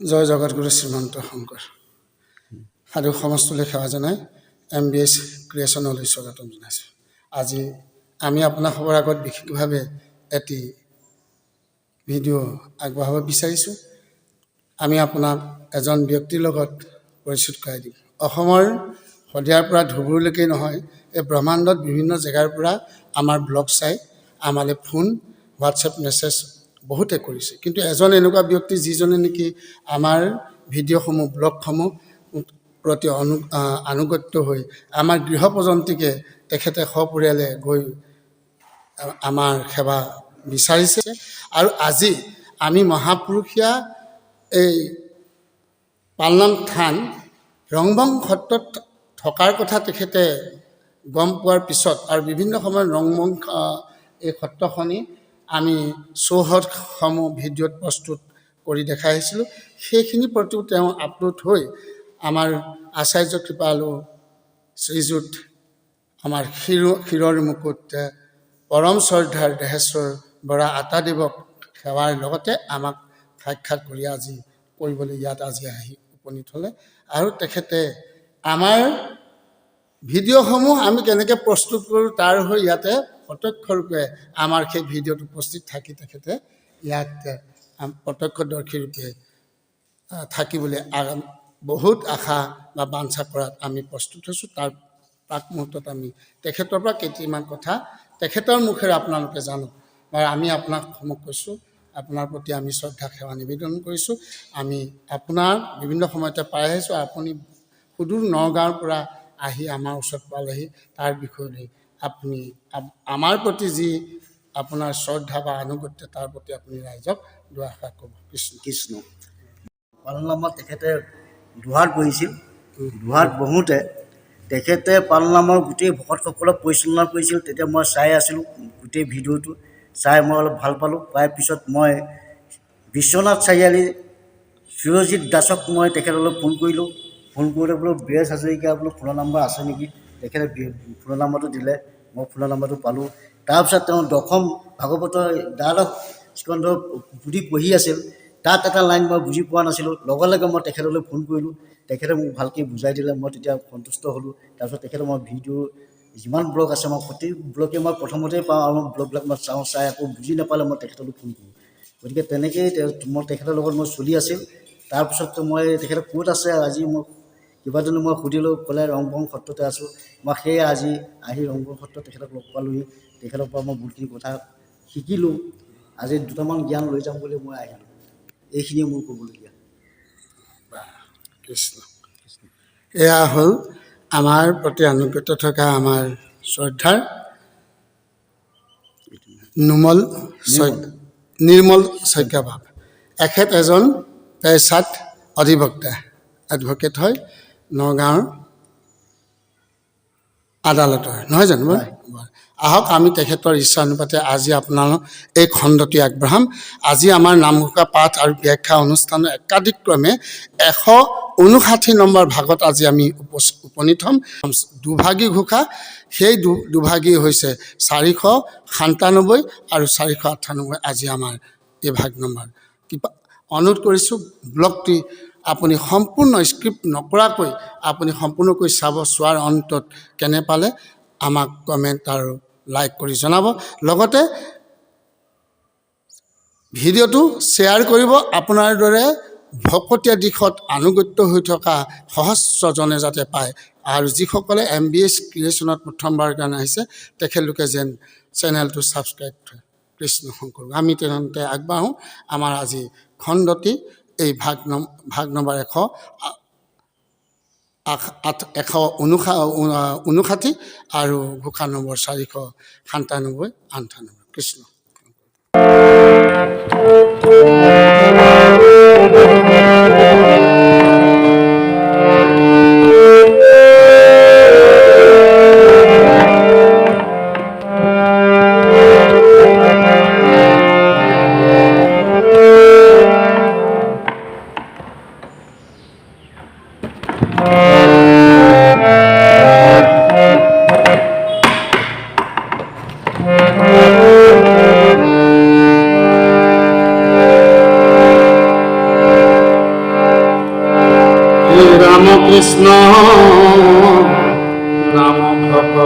জয় জগতগুৰু শ্ৰীমন্ত শংকৰ সাধু সমস্তলৈ সেৱা জনাই MBS ক্ৰিয়েশ্যনলৈ স্বাগতম জনাইছোঁ। আজি আমি আপোনালোকৰ আগত বিশেষভাৱে এটি ভিডিঅ' আগবঢ়াব বিচাৰিছোঁ। আমি আপোনাক এজন ব্যক্তিৰ লগত পৰিচিত কৰাই দিম। অসমৰ শদিয়াৰ পৰা ধুবুৰীলৈকে নহয়, এই ব্ৰহ্মাণ্ডত বিভিন্ন জেগাৰ পৰা আমাৰ ব্লগ চাই আমালৈ ফোন হোৱাটছএপ মেছেজ বহুতে কৰিছে, কিন্তু এজন এনেকুৱা ব্যক্তি যিজনে নেকি আমাৰ ভিডিঅ'সমূহ ব্লগসমূহ প্ৰতি আনুগত্য হৈ আমাৰ গৃহ পৰ্যন্তীকে তেখেতে সপৰিয়ালে গৈ আমাৰ সেৱা বিচাৰিছে। আৰু আজি আমি মহাপুৰুষীয়া এই পালনাম থান ৰংবং সত্ৰত থকাৰ কথা তেখেতে গম পোৱাৰ পিছত আৰু বিভিন্ন সময়ত ৰংবং এই সত্ৰখনি আমি চৌহদসমূহ ভিডিঅ'ত প্ৰস্তুত কৰি দেখাই আহিছিলোঁ। সেইখিনি প্ৰতিও তেওঁ আপলোড হৈ আমাৰ আচাৰ্য কৃপালু শ্ৰীযুত আমাৰ ক্ষীৰৰ মুকুট পৰম শ্ৰদ্ধাৰ দেহেশ্বৰ বৰা আতাদেৱক সেৱাৰ লগতে আমাক সাক্ষাৎ কৰি আজি কৰিবলৈ ইয়াত আজি আহি উপনীত হ'লে। আৰু তেখেতে আমাৰ ভিডিঅ'সমূহ আমি কেনেকৈ প্ৰস্তুত কৰোঁ তাৰ হৈ ইয়াতে প্ৰত্যক্ষৰূপে আমাৰ সেই ভিডিঅ'ত উপস্থিত থাকি তেখেতে ইয়াত প্ৰত্যক্ষদৰ্শী ৰূপে থাকিবলৈ বহুত আশা বা বাঞ্ছা কৰাত আমি প্ৰস্তুত হৈছোঁ। তাৰ প্ৰাক মুহূৰ্তত আমি তেখেতৰ পৰা কেইটামান কথা তেখেতৰ মুখেৰে আপোনালোকে জানক বা আমি আপোনাক সমক কৈছোঁ। আপোনাৰ প্ৰতি আমি শ্ৰদ্ধা সেৱা নিবেদন কৰিছোঁ। আমি আপোনাৰ বিভিন্ন সময়তে পাই আহিছোঁ। আপুনি সুদূৰ নগাঁৱৰ পৰা আহি আমাৰ ওচৰত পালেহি, তাৰ বিষয়লৈ আপুনি আমাৰ প্ৰতি যি আপোনাৰ শ্ৰদ্ধা বা আনুগত্য তাৰ প্ৰতি আপুনি ৰাইজক দুআষাৰ ক'ব। কৃষ্ণ কৃষ্ণ। পালনামত তেখেতে দোহাত বহিছিল। দোহাত বহোঁতে তেখেতে পালনামৰ গোটেই ভকতসকলক পৰিচালনা কৰিছিল। তেতিয়া মই চাই আছিলোঁ গোটেই ভিডিঅ'টো, চাই মই অলপ ভাল পালোঁ। পাই পিছত মই বিশ্বনাথ চাৰিআলি সুৰজিৎ দাসক মই তেখেতলৈ ফোন কৰিলোঁ। ফোন কৰোঁতে বোলো বীৰেশ হাজৰিকা বোলো ফোনৰ নম্বৰ আছে নেকি? তেখেতে ফোনৰ নম্বৰটো দিলে, মই ফোনৰ নম্বৰটো পালোঁ। তাৰপিছত তেওঁ দশম ভাগৱতৰ দ্বাদশ স্কন্ধ পুথি পঢ়ি আছিল। তাত এটা লাইন মই বুজি পোৱা নাছিলোঁ। লগে লগে মই তেখেতলৈ ফোন কৰিলোঁ। তেখেতে মোক ভালকৈ বুজাই দিলে। মই তেতিয়া সন্তুষ্ট হ'লোঁ। তাৰপিছত তেখেতে মই ভিডিঅ' যিমান ব্লগ আছে মই প্ৰতি ব্লগে মই প্ৰথমতেই পাওঁ আৰু ব্লগবিলাক মই চাই আকৌ বুজি নাপালে মই তেখেতলৈ ফোন কৰোঁ। গতিকে তেনেকৈয়ে মই তেখেতৰ লগত মই চলি আছিল। তাৰপিছত মই তেখেতে ক'ত আছে আজি মই কেইবাজনো মই সুধিলোঁ, ক'লে ৰংবং সত্ৰতে আছোঁ। মই সেয়ে আজি আহি ৰংবং সত্ৰত তেখেতক লগ পালোঁহি। তেখেতৰ পৰা মই বহুতখিনি কথা শিকিলোঁ। আজি দুটামান জ্ঞান লৈ যাম বুলি মই আহিলোঁ। এইখিনিয়ে মোৰ ক'বলগীয়া। কৃষ্ণ। এয়া হ'ল আমাৰ প্ৰতি আনুগত্য থকা আমাৰ শ্ৰদ্ধাৰ নিৰ্মল শইকীয়াবাব। এখেত এজন পেচাত অধিবক্তা, এডভকেট হয় নগাঁৱৰ আদালতৰ, নহয় জানো? আহক আমি তেখেতৰ ইচ্ছানুপাতে আজি আপোনালোক এই খণ্ডটি আগবঢ়াম। আজি আমাৰ নামঘোষা পাঠ আৰু ব্যাখ্যা অনুষ্ঠানৰ একাধিক্ৰমে 159 নম্বৰ ভাগত আজি আমি উপনীত হ'ম। দুভাগী ঘোষা, সেই দুভাগী হৈছে 497 আৰু 498 আজি আমাৰ এই ভাগ নম্বৰ। অনুৰোধ কৰিছোঁ ব্লগটি আপুনি সম্পূৰ্ণ স্ক্ৰিপ্ট নকৰাকৈ আপুনি সম্পূৰ্ণকৈ চাব। চোৱাৰ অন্তত কেনে পালে আমাক কমেণ্ট আৰু লাইক কৰি জনাব। লগতে ভিডিঅ'টো শ্বেয়াৰ কৰিব। আপোনাৰ দৰে ভকতীয়া দিশত আনুগত্য হৈ থকা সহস্ৰজনে যাতে পায়। আৰু যিসকলে MBS ক্ৰিয়েশ্যনত প্ৰথমবাৰ কাৰণে আহিছে তেখেতলোকে যেন চেনেলটো ছাবস্ক্ৰাইব কৰে। কৃষ্ণ শংকৰ। আমি তেনেতে আগবাঢ়োঁ। আমাৰ আজি খণ্ডটি এই ভাগ নম্বৰ 159 আৰু ঘোষা নম্বৰ 497-98। কৃষ্ণ। ৰাম কৃষ্ণ নাম ভক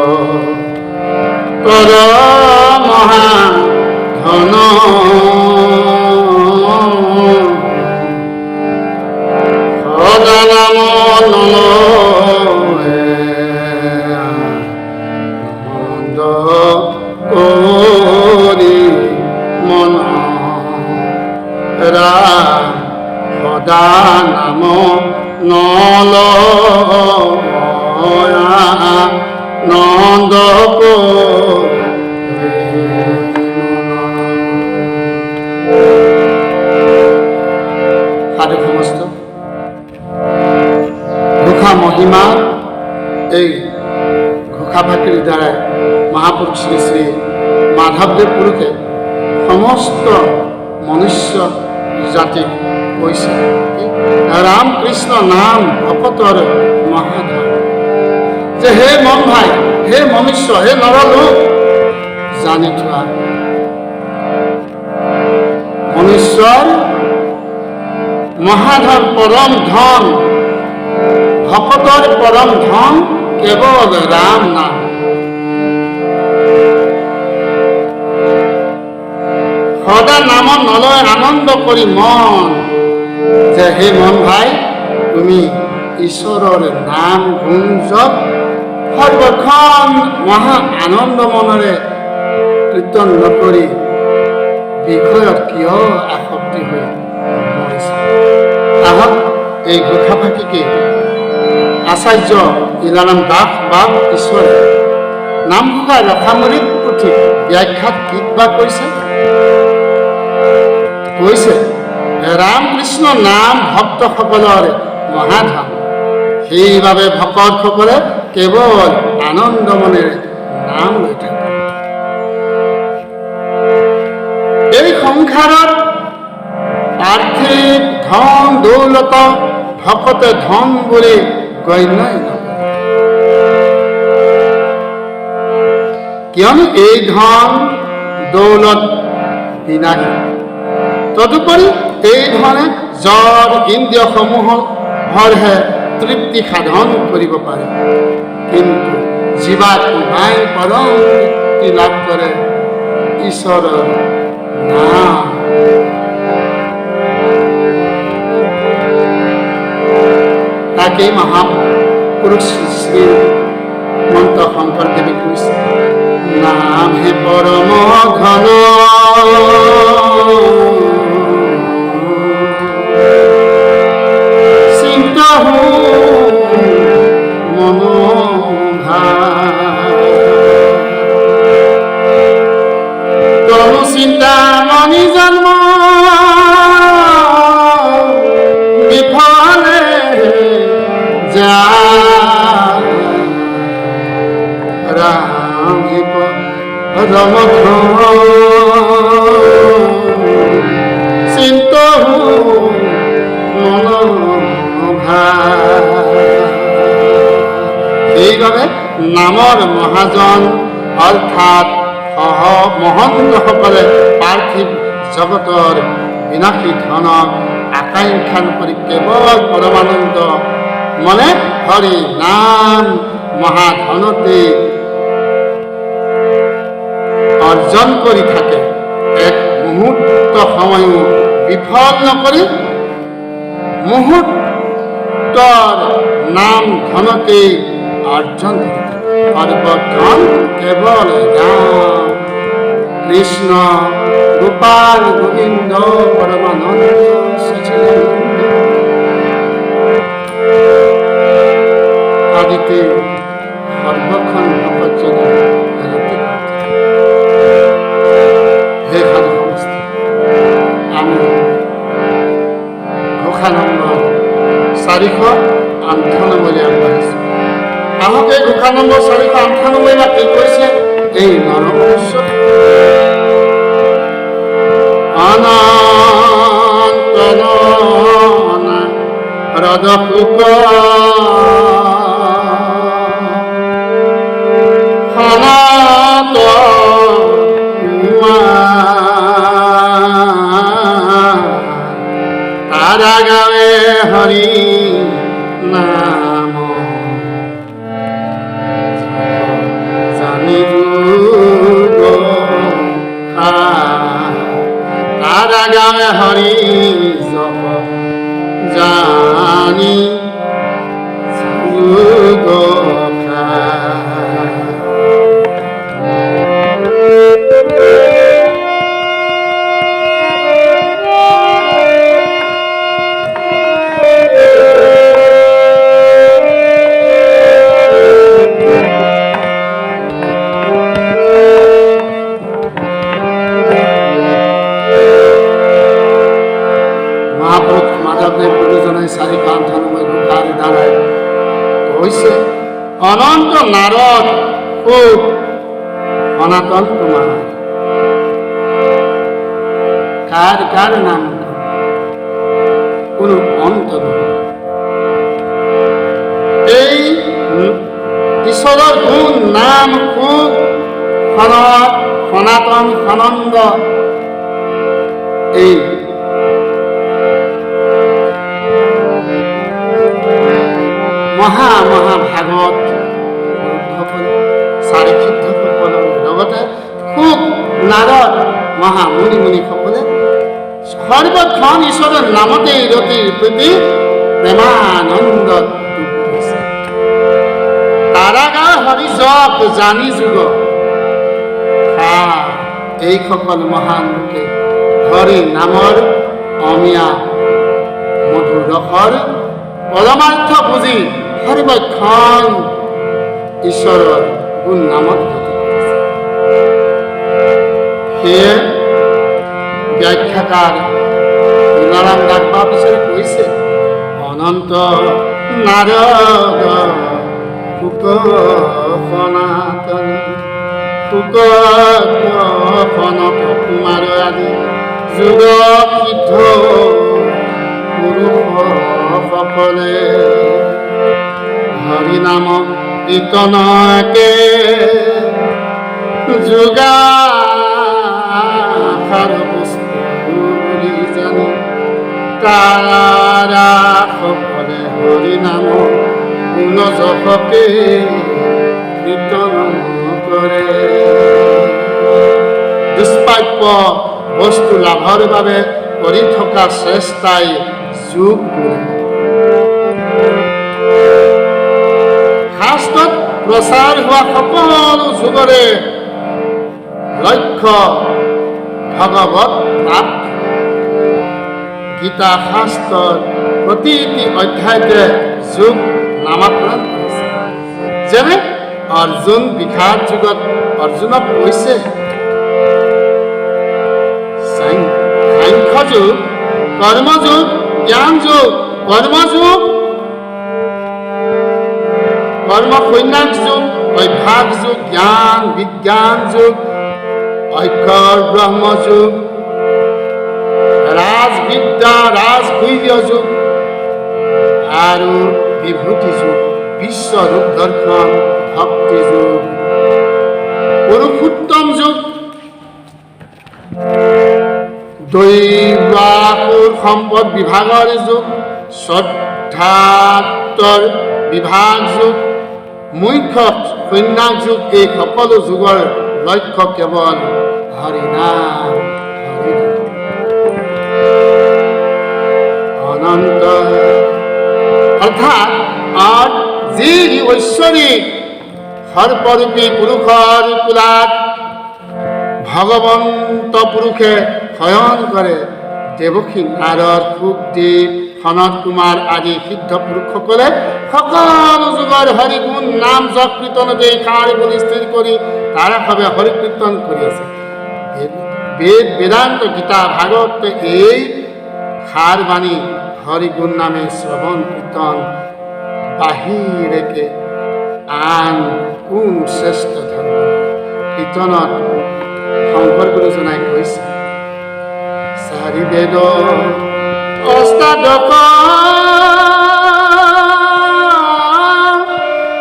কৰ মহা ধন সদা নাম নন্দ কৰি মন ৰাম সদা নাম নল নন্দ সাধু সমস্ত ঘোষা মহিমা এই ঘোষা ভাটিৰ দ্বাৰাই মহাপুৰুষ শ্ৰী শ্ৰী মাধৱদেৱ পুৰুষে সমস্ত মনুষ্য জাতিক কৈছে ৰাম কৃষ্ণ নাম ভকতৰ মহাধন যে হে মন ভাই হে মনুষ্য হে নৰলোক জানি থোৱা মনুষ্যৰ মহাধন পৰম ধন ভকতৰ পৰম ধন কেৱল ৰাম নাম সদা নামত নলয় আনন্দ কৰি মন যে হে মন ভাই তুমি ঈশ্বৰৰ নাম গুণ জপ সৰ্বক্ষণ মহা আনন্দ মনেৰে কীৰ্তন নকৰি বিষয়ত কিয় আসক্তি হৈ মৰিছা আহক এই ঘোষা ভাটিকে আচাৰ্য ইলাৰাম দাস বা ঈশ্বৰে নামঘোষা ৰসামৰিক পুথি ব্যাখ্যাত কি বা কৈছে ৰাম কৃষ্ণ নাম ভক্তসকলৰ মহাধন সেইবাবে ভকতসকলে কেৱল আনন্দ মনেৰে নাম লৈ থাকে এই সংসাৰত পাৰ্থিৱ ধন দৌলত ভকতে ধন বুলি গণ্যই নকৰে কিয়নো এই ধন দৌলত বিনাশী তদুপৰি এই ধৰণে জড় ইন্দ্ৰিয়সমূহৰহে তৃপ্তি সাধন কৰিব পাৰে কিন্তু জীৱাত্মাই পৰম তৃপ্তি লাভ কৰে ঈশ্বৰৰ নাম তাকেই মহাপুৰুষ শ্ৰী মন্ত শংকৰদেৱে কৈছে নাম হে পৰম ঘন চিন্তামণি জন্ম বিফলে ৰাম ৰম চিন্ত এইভাবে নামৰ মহাজন অৰ্থাৎ মহন্তসকলে পাৰ্থিৱ জগতৰ বিনাশী ধনক আকাংক্ষা নকৰি কেৱল পৰমানন্দ মনে হৰি নাম মহাধনতে অৰ্জন কৰি থাকে এক মুহূৰ্ত সময়ো বিফল নকৰি মুহূৰ্তৰ নাম ধনতে অৰ্জন কৰি থাকে সৰ্বধন কেৱল ৰাম কৃষ্ণ গোপাল গোবিন্দ পৰমানন্দ সচিদানন্দ আদিতে সৰ্বক্ষণ ভকতজনে হে সাধু সমষ্টি আমি ঘোষা নম্বৰ 498 আগবাঢ়িছোঁ আহক এই ঘোষা নম্বৰ 498 কি কৈছে এই নৰমনুষ্য অনন্ত হ্ৰদ শুক সনত তাৰা গাৱে হৰি নাম জানি তাৰা গাৱে হৰি জপ জানি মাধৱদেৱ গুৰুজনাই চাৰি কাণ ধৰ্মই গোসাঁই দ্বাৰাই কৈছে অনন্ত নাৰদ সুখ সনাতন তোমাৰ কাৰ নাম কোনো অন্ত নহয়। এই ঈশ্বৰৰ গুণ নাম সুখ সনাতন সনন্দ এই মহাভাগৱত চাৰি সিদ্ধসকলৰ লগতে খুব নাৰদ মহামুনিসকলে সৰ্বক্ষণ ঈশ্বৰৰ নামতে ৰতিৰ প্ৰতি প্ৰেমানন্দ তাৰা গা হৰি জপ জানি যুগ এইসকল মহান লোকে হৰি নামৰ অমিয়া মধুৰ ৰসৰ পৰমাৰ্থ বুজি সৰ্বক্ষণ ঈশ্বৰৰ গুণ নামত সেয়ে ব্যাখ্যাকাৰ তুলাৰাম দাস পিছৰে কৈছে অনন্ত নাৰদ সুক সনাতন সুক কনক কুমাৰ আদি যুগ সিদ্ধ পুৰুষসকলে হৰি নাম কীৰ্তনকে যোগাসাৰ বুলি জানি তাৰা সকলে হৰি নাম গুণ যশকে কীৰ্তন কৰে। দুষ্প্ৰাপ্য বস্তু লাভৰ বাবে কৰি থকা চেষ্টাই যোগ শাস্ত্ৰত প্ৰচাৰ হোৱা সকলো যুগৰে লক্ষ্য ভগৱত প্ৰাপ্ত। গীতা শাস্ত্ৰৰ প্ৰতিটি অধ্যায়তে যোগ নামাকৰণ কৰিছে। যেনে অৰ্জুন বিষাদ যুগত অৰ্জুনক কৈছে সাংখ্য যুগ কৰ্মযুগ জ্ঞান যুগ কৰ্মযুগ কৰ্ম সন্ন্যাস যুগ অভ্যাস যুগ জ্ঞান বিজ্ঞান যুগ অক্ষৰ ব্ৰহ্ম যুগ ৰাজবিদ্যা ৰাজগুহ্য যুগ আৰু বিভূতি যুগ বিশ্বৰূপ দৰ্শন ভক্তি যুগ পুৰুষোত্তম যুগ দৈবাসুৰ সম্পদ বিভাগৰ যুগ শ্ৰদ্ধাত্তৰ বিভাগ যুগ মুখ্য সন্ন্যাস যুগ এই সকলো যুগৰ লক্ষ্য কেৱল হৰিনাম অনন্ত অৰ্থাৎ যি ঐশ্বৰিক সৰ্বৰূপী পুৰুষৰ কোলাত ভগৱন্ত পুৰুষে শয়ন কৰে দেৱকী নাৰদ শুকদেৱ সনত কুমাৰ আদি সিদ্ধ পুৰুষসকলে সকলো যুগৰ হৰি গুণ নাম জপ কীৰ্তনতে খাৰ বুলি স্থিৰ কৰি তাৰাভাৱে হৰি কীৰ্তন কৰি আছে। বেদ বেদান্ত গীতা ভাগৱত এই খাৰ বাণী হৰি গুণ নামে শ্ৰৱণ কীৰ্তন বাহিৰেকে আন কোন শ্ৰেষ্ঠ ধৰ্ম। কীৰ্তনত শংকৰ গুৰুজনাই কৈছে চাৰি বেদ অষ্টাদশ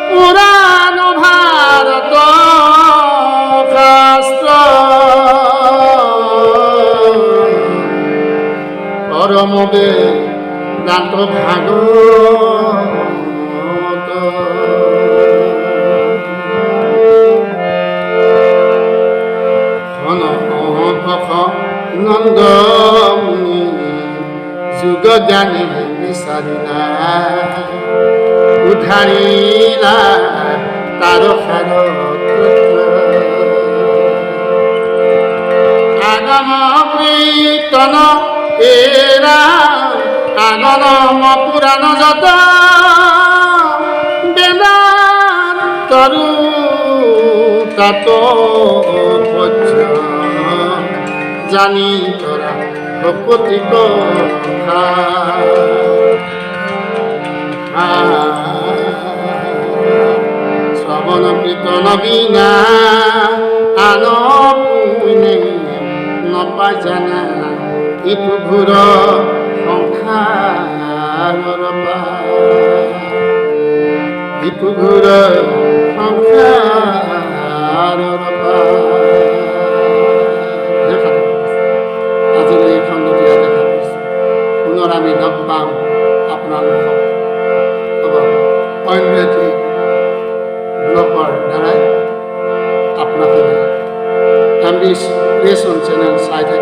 পুৰাণ ভাৰত শাস্ত্ৰ পৰম বেদান্ত ভাগৱত জ্ঞানে বিচাৰিলা উধাৰিলা তাৰসাৰ আগম কীৰ্তন এৰা আগম পুৰাণ যত বেদান্তৰু তাত জানি তৰা ভকতি কথা শ্ৰৱণ কীৰ্তন বিনা আন পুনে নপাই জানা ইটো ঘূৰ সংসাৰৰ ইটো ঘূৰ সংসাৰৰ আজিলৈ এই খণ্ডটো ইয়াতে সামৰিছোঁ। পুনৰ আমি লগ পাম আপোনালোকক অন্য এটি ব্লগৰ দ্বাৰাই আপোনালোকে MB's ক্ৰিয়েশ্যন চেনেল চাই থাকে।